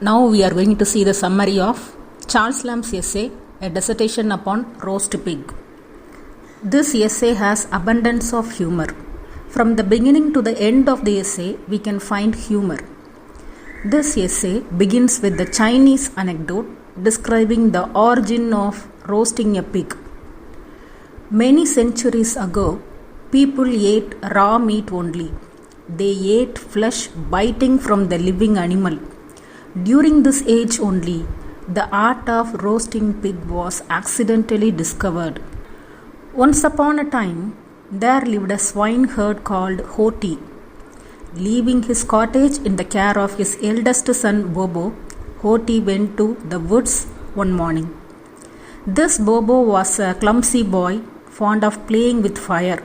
Now we are going to see the summary of Charles Lamb's essay, A Dissertation upon Roast Pig. This essay has abundance of humor. From the beginning to the end of the essay, we can find humor. This essay begins with the Chinese anecdote describing the origin of roasting a pig. Many centuries ago, people ate raw meat only. They ate flesh biting from the living animal. During this age only, the art of roasting pig was accidentally discovered. Once upon a time, there lived a swineherd called Hoti. Leaving his cottage in the care of his eldest son Bobo, Hoti went to the woods one morning. This Bobo was a clumsy boy, fond of playing with fire.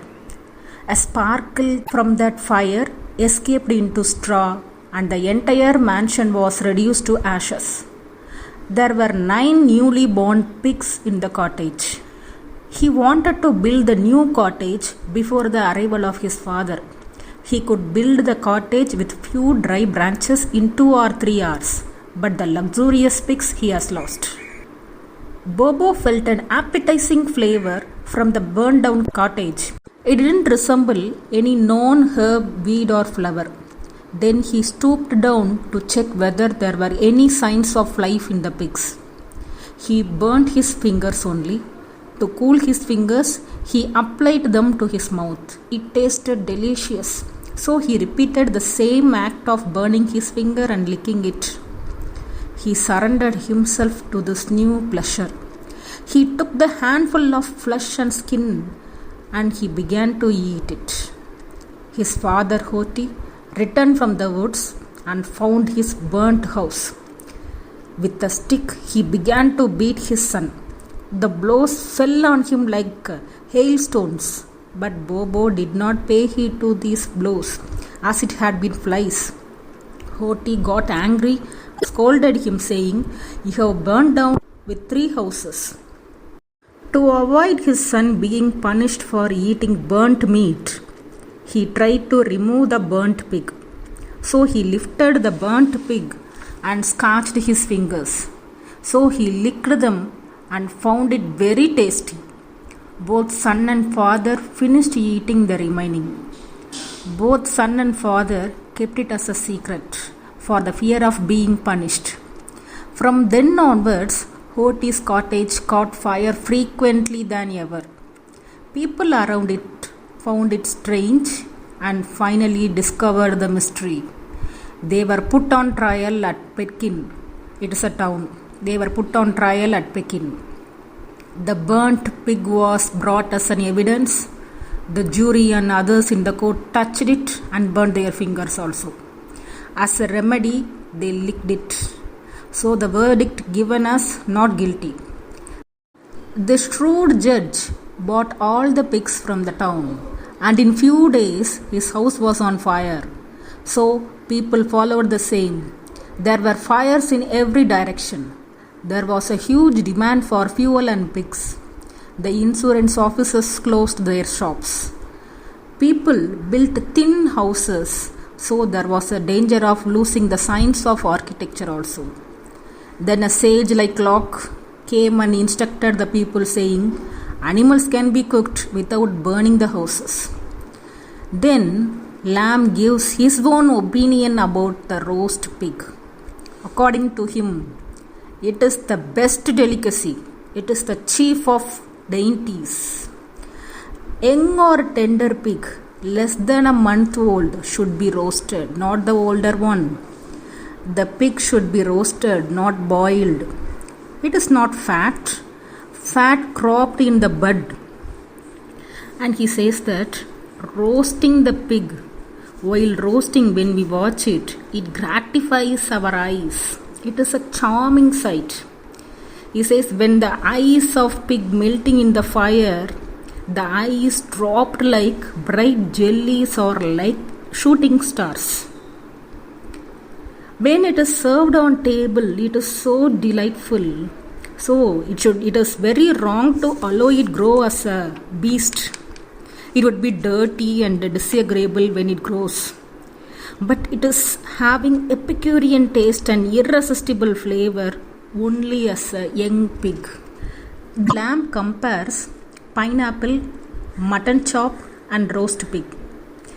A sparkle from that fire escaped into straw, and the entire mansion was reduced to ashes. There were 9 newly born pigs in the cottage. He wanted to build the new cottage before the arrival of his father. He could build the cottage with few dry branches in 2 or 3 hours, but the luxurious pigs he has lost. Bobo felt an appetizing flavor from the burned down cottage. It didn't resemble any known herb, weed or flower. Then he stooped down to check whether there were any signs of life in the pigs. He burnt his fingers only. To cool his fingers, he applied them to his mouth. It tasted delicious. So he repeated the same act of burning his finger and licking it. He surrendered himself to this new pleasure. He took the handful of flesh and skin and he began to eat it. His father Hoti returned from the woods and found his burnt house. With a stick, he began to beat his son. The blows fell on him like hailstones, but Bobo did not pay heed to these blows, as it had been flies. Hoti got angry, scolded him, saying, "You have burned down with 3 houses." To avoid his son being punished for eating burnt meat, he tried to remove the burnt pig. So he lifted the burnt pig and scratched his fingers. So he licked them and found it very tasty. Both son and father finished eating the remaining. Both son and father kept it as a secret for the fear of being punished. From then onwards, Hoti's cottage caught fire frequently than ever. People around it found it strange and finally discovered the mystery. They were put on trial at Pekin. It is a town. They were put on trial at Pekin. The burnt pig was brought as an evidence. The jury and others in the court touched it and burned their fingers also. As a remedy, they licked it. So the verdict given as not guilty. The shrewd judge bought all the pigs from the town, and in few days his house was on fire. So people followed the same. There were fires in every direction. There was a huge demand for fuel and pigs. The insurance offices closed their shops. People built thin houses, so there was a danger of losing the science of architecture also. Then a sage like Locke came and instructed the people, saying, "Animals can be cooked without burning the houses." Then Lamb gives his own opinion about the roast pig. According to him, it is the best delicacy. It is the chief of dainties. Young or tender pig, less than a month old, should be roasted, not the older one. The pig should be roasted, not boiled. It is not fat. Fat cropped in the bud. And he says that roasting the pig, while roasting, when we watch it, it gratifies our eyes. It is a charming sight. He says when the eyes of pig melting in the fire, the eyes dropped like bright jellies or like shooting stars. When it is served on table, it is so delightful. So it is very wrong to allow it grow as a beast. It would be dirty and disagreeable when it grows. but it is having Epicurean taste and irresistible flavor only as a young pig. Lamb compares pineapple, mutton chop, and roast pig.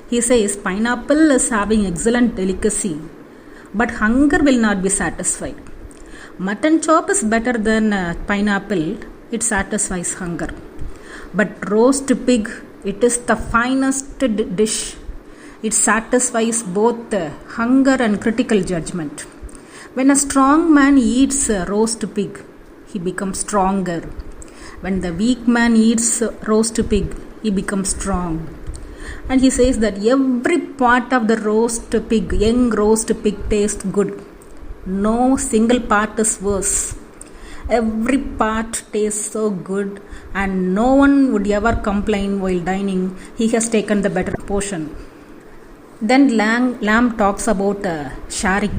He says pineapple is having excellent delicacy, but hunger will not be satisfied. Mutton chop is better than pineapple, it satisfies hunger. But roast pig, it is the finest dish. It satisfies both hunger and critical judgment. When a strong man eats roast pig, he becomes stronger. When the weak man eats roast pig, he becomes strong. And he says that every part of the roast pig, young roast pig, tastes good. No single part is worse. Every part tastes so good, and no one would ever complain while dining. He has taken the better portion. Then Lamb talks about sharing.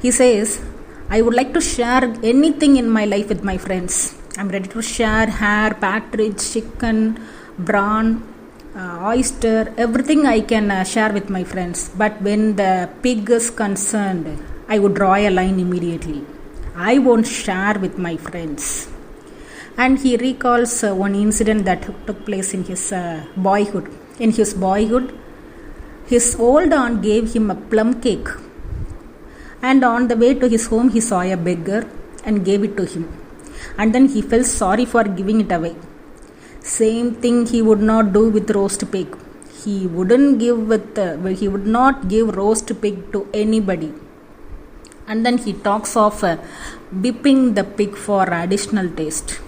He says, I would like to share anything in my life with my friends. I'm ready to share hair, partridge, chicken, brawn, oyster, everything I can share with my friends. But when the pig is concerned, I would draw a line immediately. I won't share with my friends. And he recalls one incident that took place in his boyhood. In his boyhood, his old aunt gave him a plum cake. And on the way to his home, he saw a beggar and gave it to him. And then he felt sorry for giving it away. Same thing he would not do with roast pig. He would not give roast pig to anybody. And then he talks of whipping the pig for additional taste.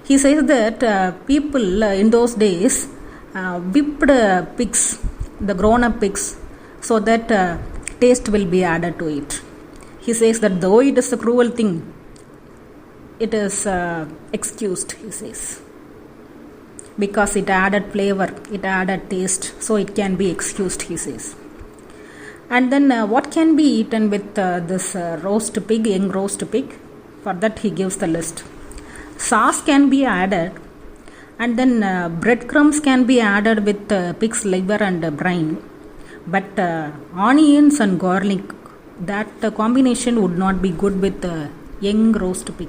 He says that people in those days whipped pigs, the grown-up pigs, so that taste will be added to it. He says that though it is a cruel thing, it is excused, he says, because it added flavor, it added taste, so it can be excused, he says. And then what can be eaten with this roast pig, young roast pig? For that he gives the list. Sauce can be added, and then breadcrumbs can be added with pig's liver and brine. But onions and garlic, that combination would not be good with young roast pig.